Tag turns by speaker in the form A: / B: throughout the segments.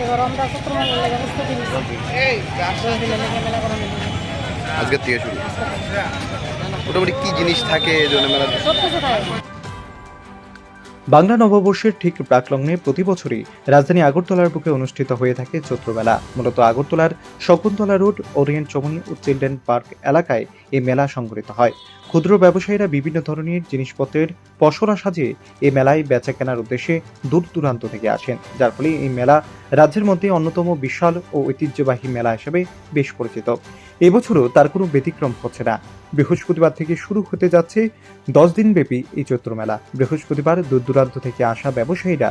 A: এবার আমরা চৈত্র মেলার লেগে প্রস্তুতি নিচ্ছি। 10 দিনের লেগে মেলা করা নেই।
B: আজকের থেকে শুরু। মোটামুটি কি জিনিস থাকে এই জন্য মেলা?
A: সব কিছু থাকে।
C: বাংলা নববর্ষের ঠিক প্রাকলগ্নে প্রতি বছরই রাজধানী আগরতলার বুকে অনুষ্ঠিত হয়ে থাকে চৈত্রমেলা। মূলত আগরতলার শকুন্তলা রোড, ওরিয়েন্ট চমনি ও চিলড্রেন পার্ক এলাকায় এই মেলা সংঘটিত হয়। ক্ষুদ্র ব্যবসায়ীরা বিভিন্ন ধরনের জিনিসপত্রের পসরা সাজিয়ে এই মেলায় বেচা কেনার উদ্দেশ্যে দূর দূরান্ত থেকে আসেন, যার ফলে এই মেলা রাজ্যের মধ্যে অন্যতম বিশাল ও ঐতিহ্যবাহী মেলা হিসেবে বেশ পরিচিত। এবছরও তার কোনো ব্যতিক্রম হচ্ছে না। বৃহস্পতিবার থেকে শুরু হতে যাচ্ছে 10 দিন ব্যাপী এই চৈত্র মেলা। বৃহস্পতিবার দূর দূরান্ত থেকে আসা ব্যবসায়ীরা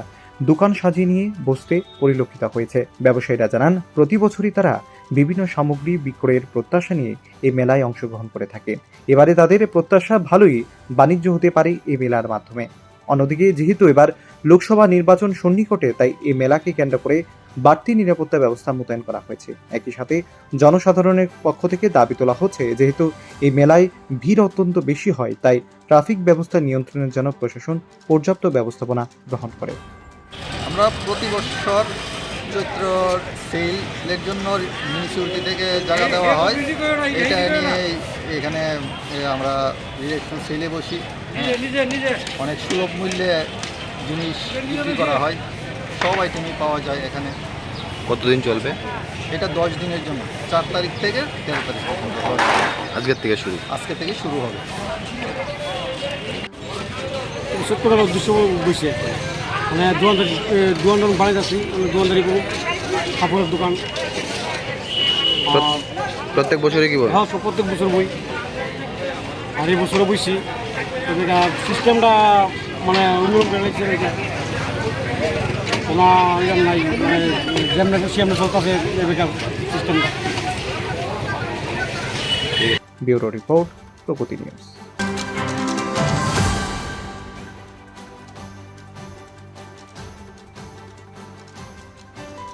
C: দোকান সাজিয়ে নিয়ে বসতে পরিলক্ষিত হয়েছে। ব্যবসায়ীরা জানান, প্রতি বছরই তারা বিভিন্ন সামগ্রী বিক্রয়ের প্রত্যাশা নিয়ে এই মেলায় অংশগ্রহণ করে থাকে। এবারে তাদের প্রত্যাশা ভালোই বাণিজ্য হতে পারে এই মেলার মাধ্যমে। অন্যদিকে যেহেতু এবার লোকসভা নির্বাচন সন্নিকটে, তাই এই মেলাকে কেন্দ্র করে বাড়তি নিরাপত্তা ব্যবস্থা মোতায়েন করা হয়েছে। একই সাথে জনসাধারণের পক্ষ থেকে দাবি তোলা হচ্ছে, যেহেতু এই মেলায় ভিড় অত্যন্ত বেশি হয়, তাই ট্রাফিক ব্যবস্থা নিয়ন্ত্রণের জন্য প্রশাসন পর্যাপ্ত ব্যবস্থাপনা গ্রহণ করে।
D: আমরা প্রতি বছর চৈত্র সেলের জন্য মিউনিসিপ্যালিটি থেকে জায়গা দেওয়া হয়। এটা নিয়ে এখানে আমরা ইলেকশন সেলে বসি। অনেক সুলভ মূল্যে জিনিস বিক্রি করা হয়, সব আইটেমই পাওয়া যায় এখানে।
B: কতদিন চলবে?
D: এটা 10 দিনের জন্য, 4 তারিখ থেকে 13 তারিখ পর্যন্ত।
B: আজকের থেকে শুরু।
D: আজকে থেকে শুরু হবে।
E: চৈত্রের উদ্দেশ্য বসে মানে দোকানদার বাড়িতে আছি, দোকানদারি করি, কাপড়ের দোকান।
B: প্রত্যেক বছরই কি বল?
E: হ্যাঁ, প্রত্যেক বছর বই, আর এই বছরও বইছি। এটা সিস্টেমটা মানে উন্নয়ন করে এটা কোনো ইয়ে নাই, মানে যেমন সিএম চলতেছে সিস্টেমটা।
C: ব্যুরো রিপোর্ট, প্রগতি নিউজ।